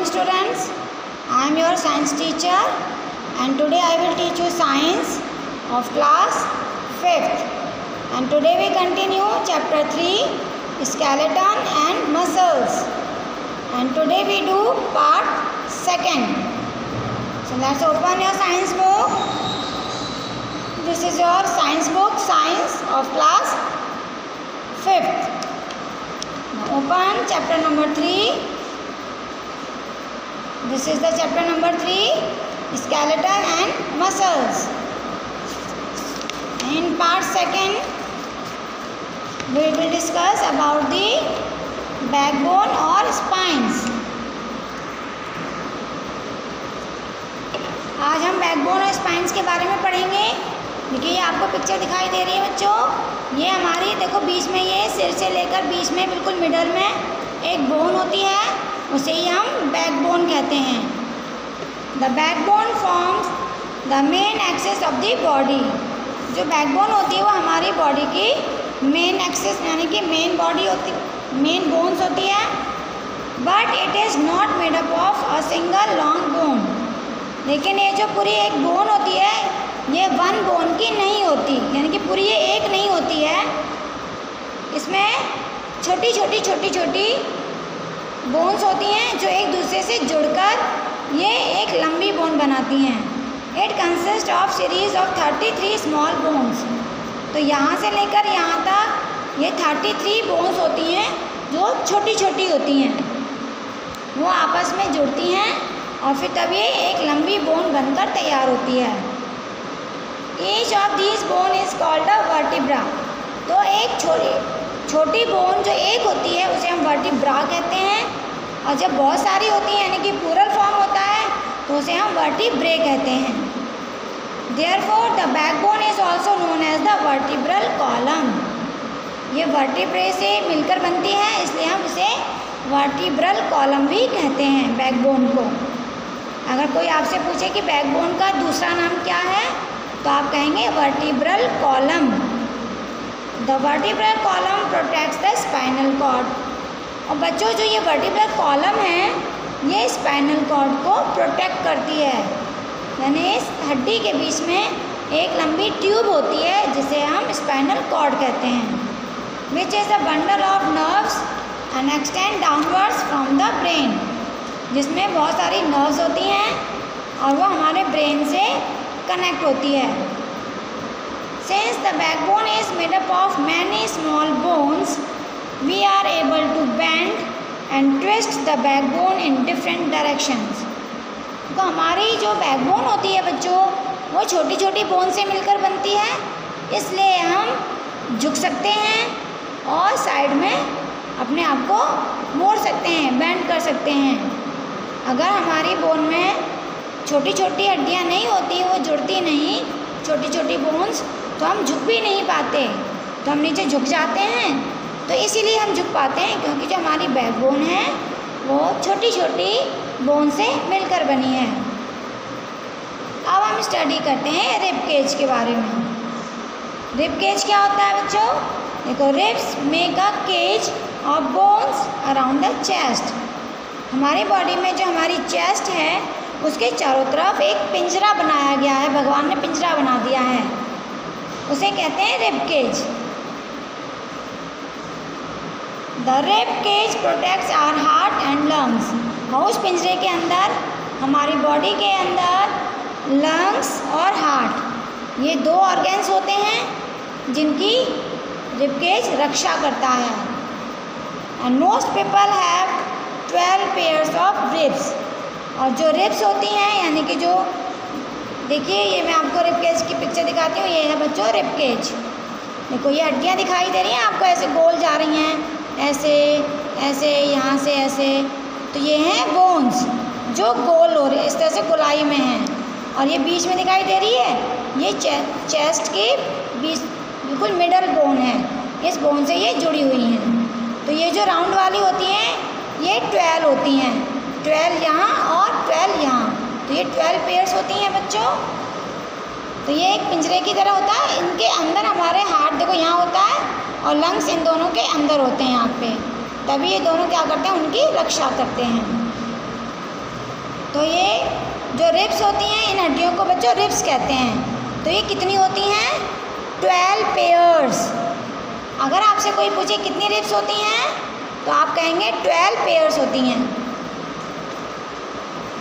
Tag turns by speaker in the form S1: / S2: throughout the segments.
S1: students, I am your science teacher and today I will teach you science of class 5th, and today we continue chapter 3 skeleton and muscles, and today we do part 2nd. So let's open your science book. This is your science book, science of class 5th. Now open chapter number 3. This is the chapter number 3, skeleton and muscles. In part 2nd, we will discuss about the backbone or spines. आज हम backbone और spines के बारे में पढ़ेंगे. देखिए ये आपको पिक्चर दिखाई दे रही है बच्चों. ये हमारी देखो बीच में ये सिर से लेकर बीच में बिल्कुल मिडल में एक बोन होती है, उसे ही हम बैकबोन कहते हैं. The backbone forms the main axis of the body. जो बैकबोन होती है वो हमारी बॉडी की मेन एक्सिस यानी कि मेन बॉडी होती, मेन बोन्स होती है. But it is not made up of a single long bone. लेकिन ये जो पूरी एक बोन होती है ये वन बोन की नहीं होती, यानी कि पूरी ये एक नहीं होती है. इसमें छोटी छोटी बोन्स होती हैं जो एक दूसरे से जुड़कर ये एक लंबी बोन बनाती हैं. It consist of series of 33 small bones. तो यहाँ से लेकर यहाँ तक ये 33 बोन्स होती हैं जो छोटी छोटी होती हैं, वो आपस में जुड़ती हैं और फिर तब ये एक लंबी बोन बनकर तैयार होती है. Each of these bone is called a vertebra. तो एक छोटी बोन जो एक होती है उसे हम वर्टिब्रा कहते हैं, और जब बहुत सारी होती हैं यानी कि प्लूरल फॉर्म होता है तो उसे हम वर्टिब्रे कहते हैं. Therefore the backbone is also known as the vertebral column. ये वर्टिब्रे से मिलकर बनती है, इसलिए हम इसे वर्टिब्रल कॉलम भी कहते हैं बैकबोन को. अगर कोई आपसे पूछे कि बैकबोन का दूसरा नाम क्या है तो आप कहेंगे vertebral column. The vertebral column protects the spinal cord. और बच्चों जो ये वर्टिब्रल कॉलम है ये स्पाइनल कॉर्ड को प्रोटेक्ट करती है, यानी इस हड्डी के बीच में एक लंबी ट्यूब होती है जिसे हम स्पाइनल कॉर्ड कहते हैं. Which is a bundle of nerves and extend downwards from the brain. जिसमें बहुत सारी नर्व्स होती हैं और वो हमारे ब्रेन से कनेक्ट होती है. Since the backbone is made up of many small bones, we are able to bend and twist the backbone in different directions. तो हमारी जो बैकबोन होती है बच्चों वो छोटी छोटी बोन से मिलकर बनती है, इसलिए हम झुक सकते हैं और साइड में अपने आप को मोड़ सकते हैं, बेंड कर सकते हैं. अगर हमारी बोन में छोटी छोटी हड्डियाँ नहीं होती, वो जुड़ती नहीं छोटी छोटी बोन्स, तो हम झुक भी नहीं पाते, तो हम नीचे झुक जाते हैं. तो इसीलिए हम झुक पाते हैं क्योंकि जो हमारी बैकबोन है वो छोटी छोटी बोन से मिलकर बनी है. अब हम स्टडी करते हैं रिब केज के बारे में. रिब केज क्या होता है बच्चों? देखो, ribs make a cage of bones around the chest. हमारी बॉडी में जो हमारी चेस्ट है उसके चारों तरफ एक पिंजरा बनाया गया है, भगवान ने पिंजरा बना दिया है, उसे कहते हैं rib cage. The rib cage protects our heart and lungs. और उस पिंजरे के अंदर हमारी बॉडी के अंदर लंग्स और हार्ट ये दो ऑर्गन्स होते हैं जिनकी रिब केज रक्षा करता है. And most people have 12 pairs of ribs. और जो रिब्स होती हैं यानी कि जो देखिए ये मैं आपको रिब केज की पिक्चर दिखाती हूँ. ये है बच्चों रिब केज. देखो ये हड्डियाँ दिखाई दे रही हैं आपको, ऐसे गोल जा रही हैं, ऐसे ऐसे यहाँ से ऐसे. तो ये हैं बोन्स जो गोल हो रहे, इस तरह से गोलाई में हैं. और ये बीच में दिखाई दे रही है ये चेस्ट के बीच बिल्कुल मिडल बोन है, इस बोन से ये जुड़ी हुई हैं. तो ये जो राउंड वाली होती हैं ये 12 होती हैं, 12 यहाँ और 12 यहाँ. तो ये 12 पेयर्स होती हैं बच्चों. तो ये एक पिंजरे की तरह होता है. इनके अंदर हमारे हार्ट देखो यहाँ होता है और लंग्स इन दोनों के अंदर होते हैं यहाँ पे. तभी ये दोनों क्या करते हैं, उनकी रक्षा करते हैं. तो ये जो रिब्स होती हैं, इन हड्डियों को बच्चों रिब्स कहते हैं। तो ये कितनी होती हैं? 12 पेयर्स। अगर आपसे कोई पूछे कितनी रिब्स होती हैं तो आप कहेंगे 12 पेयर्स होती हैं।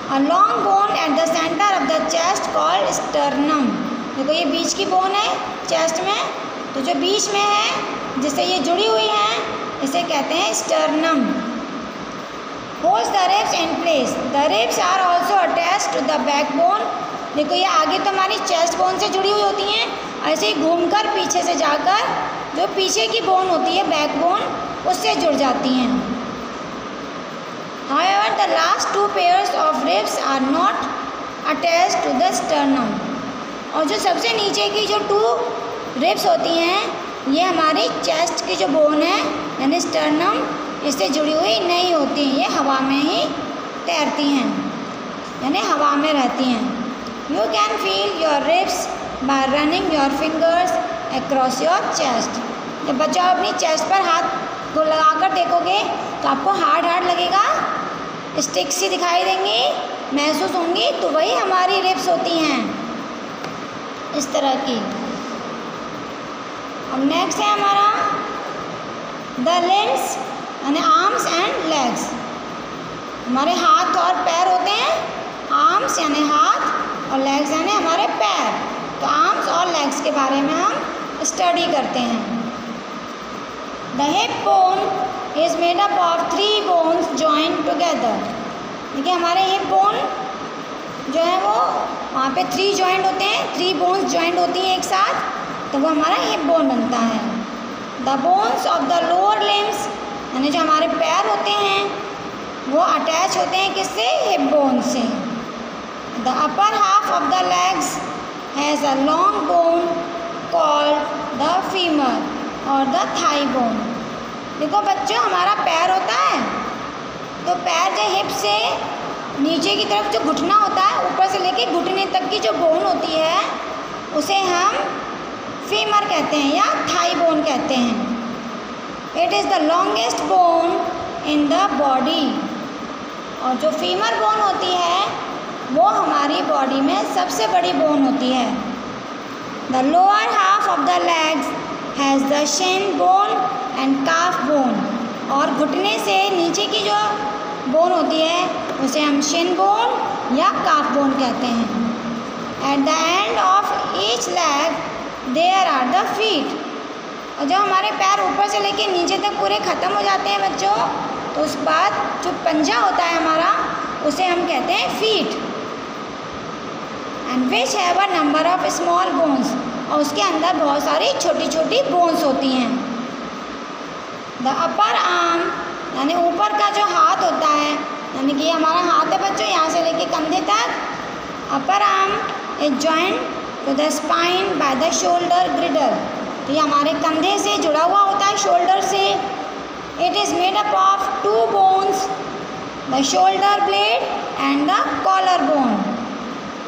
S1: A long bone at the center of the chest called sternum। देखो ये बीच की बोन है चेस्ट में, तो जो बीच में है जिससे ये जुड़ी हुई है इसे कहते हैं sternum. Holds the ribs in place। The ribs are also attached to the backbone। देखो ये आगे तो हमारी चेस्ट बोन से जुड़ी हुई होती हैं, ऐसे ही घूमकर पीछे से जाकर जो पीछे की बोन होती है बैकबोन उससे जुड़ जाती हैं। However, the last 2 pairs of ribs are not attached to the sternum। और जो सबसे नीचे की जो 2 रिब्स होती हैं ये हमारी चेस्ट की जो बोन है यानी स्टर्नम इससे जुड़ी हुई नहीं होती, ये हवा में ही तैरती हैं यानी हवा में रहती हैं। You can feel your ribs bye running your fingers across your chest. जब बच्चा अपनी चेस्ट पर हाथ को लगाकर देखोगे तो आपको हार्ड हार्ड लगेगा, स्टिक सी दिखाई देंगी, महसूस होंगी, तो वही हमारी रिब्स होती हैं इस तरह की। अब नेक्स्ट है हमारा द लिम्स यानी आर्म्स एंड लेग्स। हमारे हाथ और पैर होते हैं, आर्म्स यानी हाथ और लेग्स यानी हमारे पैर। तो आर्म्स और लेग्स के बारे में हम स्टडी करते हैं। The hip bone is made up of 3 bones joint together. देखिए हमारे हिप बोन जो है वो वहाँ पे 3 जॉइंट होते हैं, 3 बोन्स जॉइंट होती हैं एक साथ, तो वो हमारा हिप बोन बनता है। The bones of the lower limbs यानी जो हमारे पैर होते हैं वो अटैच होते हैं किससे? हिप बोन से। The upper half of the legs has a long bone called the femur और द थाई बोन। देखो बच्चों हमारा पैर होता है तो पैर जो हिप से नीचे की तरफ जो घुटना होता है ऊपर से लेके घुटने तक की जो बोन होती है उसे हम फीमर कहते हैं या थाई बोन कहते हैं। It is the longest bone in the body. और जो फीमर बोन होती है वो हमारी बॉडी में सबसे बड़ी बोन होती है। The lower half of the legs has the Shin bone and calf bone. और घुटने से नीचे की जो बोन होती है उसे हम शिन बोन या काफ बोन कहते हैं। At the end of each leg there are the feet. और जब हमारे पैर ऊपर से लेके नीचे तक पूरे ख़त्म हो जाते हैं बच्चों तो उस बाद जो पंजा होता है हमारा उसे हम कहते हैं feet. And which have a number of small bones. और उसके अंदर बहुत सारी छोटी छोटी बोन्स होती हैं। द अपर आर्म यानी ऊपर का जो हाथ होता है यानी कि हमारा हाथ है बच्चों यहाँ से लेके कंधे तक। Upper arm is joint to the spine by the shoulder girdle. तो ये हमारे कंधे से जुड़ा हुआ होता है शोल्डर से। It is made up of 2 bones the shoulder blade and the collar bone.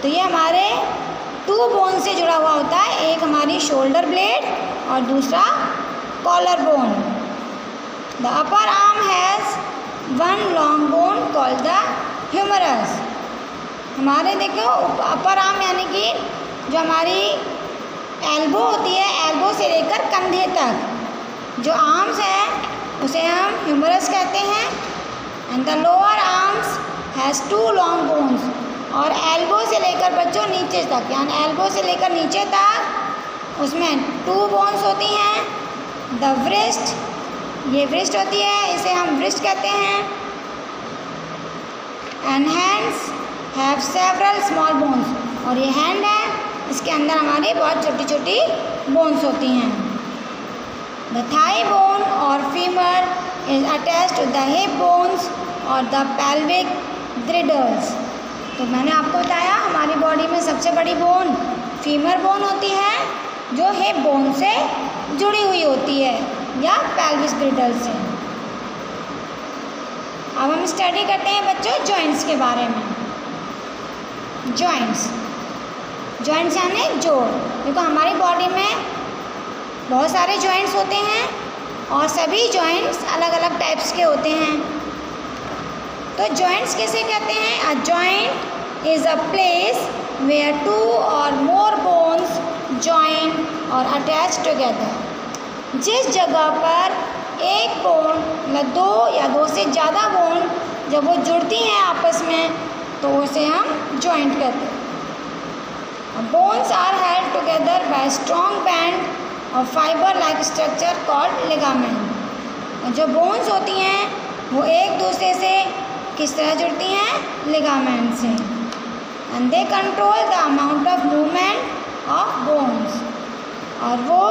S1: तो ये हमारे 2 बोन से जुड़ा हुआ होता है, एक हमारी शोल्डर ब्लेड और दूसरा collar bone. The upper arm has 1 long bone called the humerus. हमारे देखो अपर आर्म यानी कि जो हमारी एल्बो होती है, एल्बो से लेकर कंधे तक जो आर्म्स हैं उसे हम ह्यूमरस कहते हैं। And the lower arms has 2 long bones. और एल्बो से लेकर बच्चों नीचे तक यानी एल्बो से लेकर नीचे तक उसमें 2 बोन्स होती हैं। द व्रिस्ट, ये व्रिस्ट होती है, इसे हम व्रिस्ट कहते हैं। And hands have several small bones. और ये हैंड है इसके अंदर हमारी बहुत छोटी छोटी बोन्स होती हैं। द थाई बोन और femur is attached to the hip bones और द पेल्विक ग्रिडल्स। तो मैंने आपको बताया हमारी बॉडी में सबसे बड़ी बोन फीमर बोन होती है जो हिप बोन से जुड़ी हुई होती है या पेल्विस ग्रिडल से। अब हम स्टडी करते हैं बच्चों जॉइंट्स के बारे में। जॉइंट्स यानी जोड़। देखो हमारी बॉडी में बहुत सारे जॉइंट्स होते हैं और सभी जॉइंट्स अलग अलग टाइप्स के होते हैं। तो जॉइंट्स किसे कहते हैं? A joint is a place where 2 और मोर बोन्स जॉइन और अटैच टुगेदर। जिस जगह पर एक बोन मतलब 2 या 2 से ज़्यादा बोन जब वो जुड़ती हैं आपस में तो उसे हम जॉइंट कहते हैं। Bones are held together by strong band और fiber like structure called ligament. और जो बोन्स होती हैं वो एक दूसरे से किस तरह जुड़ती हैं? लिगामेंट से। And they control the amount of movement of bones. और वो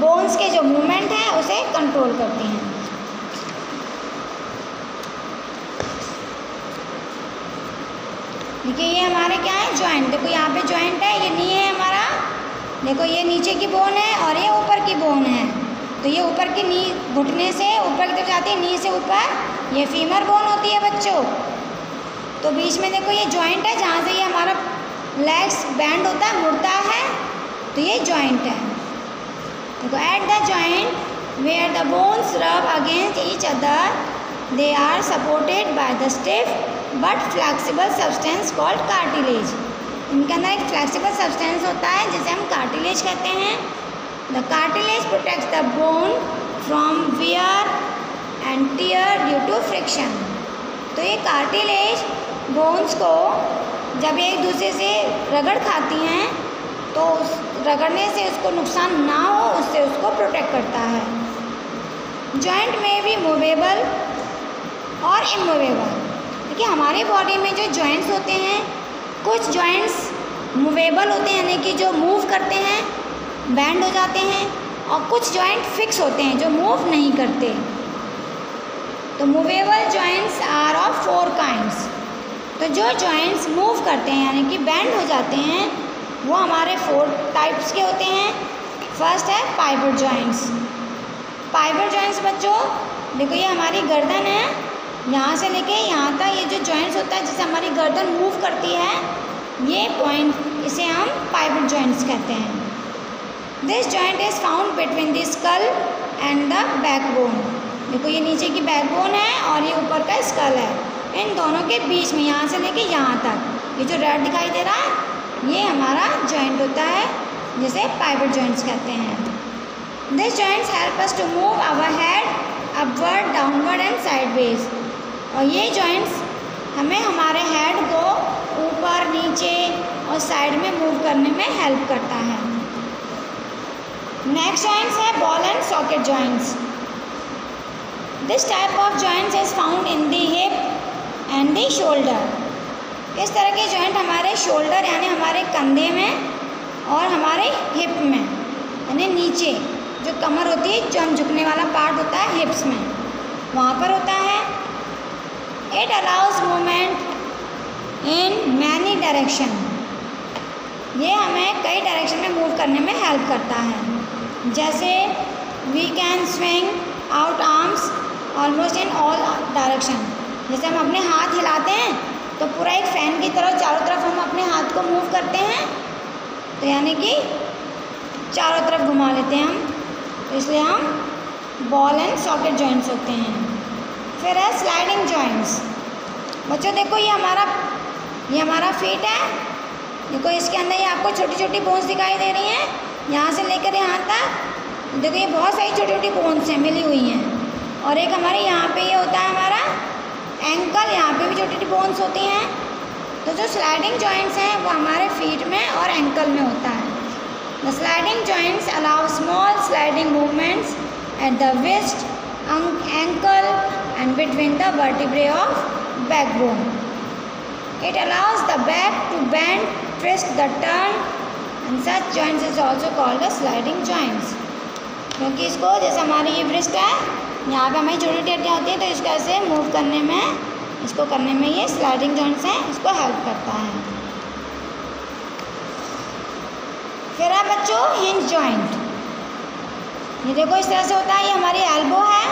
S1: बोन्स के जो मूवमेंट है उसे कंट्रोल करती हैं। देखिए ये हमारे क्या है? जॉइंट। देखो यहाँ पे जॉइंट है, ये नी है हमारा। देखो ये नीचे की बोन है और ये ऊपर की बोन है। तो ये ऊपर की नी घुटने से ऊपर की तरफ जाती है, नी से ऊपर ये फीमर बोन होती है बच्चों। तो बीच में देखो ये जॉइंट है, जहाँ से ये हमारा लेग्स बैंड होता है, मुड़ता है, तो ये जॉइंट है। देखो at the joint where the bones rub against each other they are supported by the stiff but flexible substance called cartilage. इनके अंदर एक फ्लैक्सिबल सब्सटेंस होता है जिसे हम कार्टिलेज कहते हैं। The cartilage protects the bone from wear and tear due to friction. तो ये कार्टिलेज बोन्स को जब एक दूसरे से रगड़ खाती हैं तो उस रगड़ने से उसको नुकसान ना हो, उससे उसको प्रोटेक्ट करता है। जॉइंट में भी मूवेबल और इमूवेबल। देखिए हमारे बॉडी में जो जॉइंट्स होते हैं, कुछ जॉइंट्स मूवेबल होते हैं यानी कि जो मूव करते हैं, बैंड हो जाते हैं, और कुछ जॉइंट फिक्स होते हैं जो मूव नहीं करते। तो movable joints are of 4 kinds. तो जो जॉइंट्स मूव करते हैं यानी कि बैंड हो जाते हैं वो हमारे 4 टाइप्स के होते हैं। फर्स्ट है पाइवट जॉइंट्स। पाइवट जॉइंट्स बच्चों देखो ये हमारी गर्दन है, यहाँ से लेके यहाँ तक ये जो जॉइंट्स होता है जिससे हमारी गर्दन मूव करती है, ये पॉइंट इसे हम पाइवट जॉइंट्स कहते हैं। This joint is found between the skull and the backbone. देखो ये नीचे की बैकबोन है और ये ऊपर का स्कल है, इन दोनों के बीच में यहाँ से लेके यहाँ तक ये जो रेड दिखाई दे रहा है ये हमारा जॉइंट होता है जिसे पाइवट जॉइंट्स कहते हैं। This joints help us to move our head upward, downward and sideways. और ये जॉइंट्स हमें हमारे हेड को ऊपर, नीचे और साइड में मूव करने में हेल्प करता है। नेक्स्ट जॉइंट्स है ball and socket joints. This type of joints is found in the hip and the shoulder. इस तरह के जॉइंट हमारे शोल्डर यानी हमारे कंधे में और हमारे हिप में यानी नीचे जो कमर होती है, जो हम झुकने वाला पार्ट होता है हिप्स में, वहाँ पर होता है। It allows movement in many direction. ये हमें कई डायरेक्शन में मूव करने में हेल्प करता है। जैसे we can swing out arms almost in all direction. जैसे हम अपने हाथ हिलाते हैं तो पूरा एक फैन की तरह चारों तरफ हम अपने हाथ को मूव करते हैं, तो यानी कि चारों तरफ घुमा लेते हैं हम, तो इसलिए हम बॉल एंड सॉकेट जॉइंट्स होते हैं। फिर है स्लाइडिंग जॉइंट्स। बच्चों देखो ये हमारा फीट है। देखो इसके अंदर ये आपको छोटी छोटी बोन्स दिखाई दे रही हैं, यहाँ से लेकर यहाँ तक। देखो ये बहुत सारी छोटी छोटी बोन्स हैं, मिली हुई हैं। और एक हमारे यहाँ पे ये होता है हमारा एंकल, यहाँ पे भी छोटी छोटी बोन्स होती हैं। तो जो स्लाइडिंग जॉइंट्स हैं वो हमारे फीट में और एंकल में होता है। The sliding joints allow small sliding movements at the wrist, ankle and between the vertebrae of backbone. It allows the back to bend, twist, the turn, and such joints is also called as sliding joints. क्योंकि इसको जैसे हमारी ये wrist है, यहाँ पे हमारी छोटी हड्डियाँ होती हैं, तो इसको ऐसे मूव करने में, इसको करने में ये स्लाइडिंग जॉइंट्स हैं, इसको हेल्प करता है। फिर है बच्चों हिंज जॉइंट। ये देखो इस तरह से होता है, ये हमारी एल्बो है।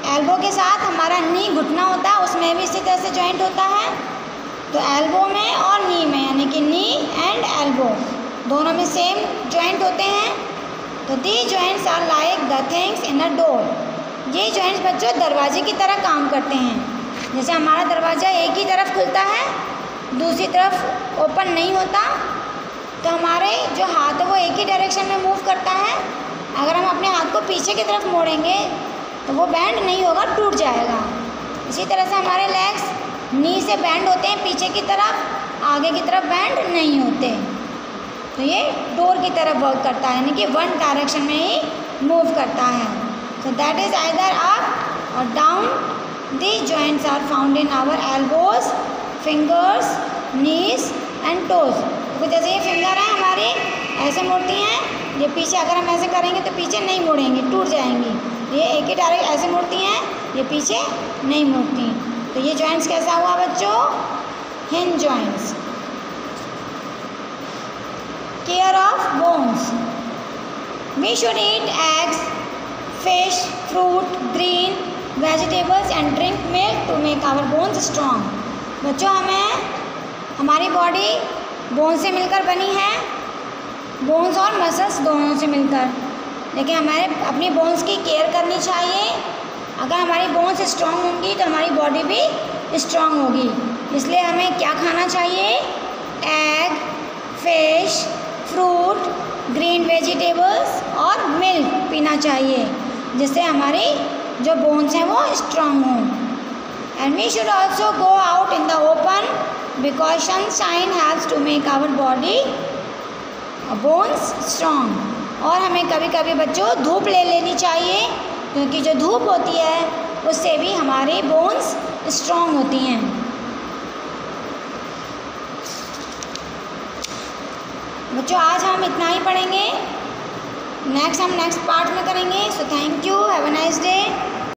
S1: एल्बो के साथ हमारा नी घुटना होता है, उसमें भी इसी तरह से जॉइंट होता है। तो एल्बो में और नी में यानी कि नी एंड एल्बो दोनों में सेम जॉइंट होते हैं। तो these joints are like the things in a door. ये जॉइंट्स बच्चों दरवाजे की तरह काम करते हैं। जैसे हमारा दरवाज़ा एक ही तरफ खुलता है, दूसरी तरफ ओपन नहीं होता, तो हमारे जो हाथ है वो एक ही डायरेक्शन में मूव करता है। अगर हम अपने हाथ को पीछे की तरफ मोड़ेंगे तो वो बैंड नहीं होगा, टूट जाएगा। इसी तरह से हमारे लेग्स नी से बैंड होते हैं पीछे की तरफ, आगे की तरफ बैंड नहीं होते। तो ये डोर की तरफ वर्क करता है, यानी कि वन डायरेक्शन में ही मूव करता है। So that is either up और down. The joints are found in our elbows, fingers, knees and toes. तो जैसे ये फिंगर है हमारी ऐसे मुड़ती हैं, ये पीछे अगर हम ऐसे करेंगे तो पीछे नहीं मुड़ेंगी, टूट जाएंगी। ये एक ही डायरेक्ट ऐसे मुड़ती हैं, ये पीछे नहीं मुड़ती। तो ये जॉइंट्स कैसा हुआ बच्चों? Hinge joints. Care of bones. We should eat eggs, fish, fruit, green vegetables and drink milk to make our bones strong. बच्चों हमारी बॉडी बोन से मिलकर बनी है, बोन्स और मसल्स दोनों से मिलकर, लेकिन हमारे अपनी बोन्स की केयर करनी चाहिए। अगर हमारी बोन्स स्ट्रॉन्ग होंगी तो हमारी बॉडी भी स्ट्रॉन्ग होगी। इसलिए हमें क्या खाना चाहिए? Egg, fish, fruit, green vegetables और मिल्क पीना चाहिए, जिससे हमारी जो बोन्स हैं वो स्ट्रॉन्ग हों। And we should also go out in the open because sunshine haves to make our body bones strong. और हमें कभी कभी बच्चों धूप ले लेनी चाहिए, क्योंकि जो धूप होती है उससे भी हमारे बोन्स स्ट्रॉन्ग होती हैं। बच्चों आज हम इतना ही पढ़ेंगे, नेक्स्ट पार्ट में करेंगे। So thank you, have a nice day.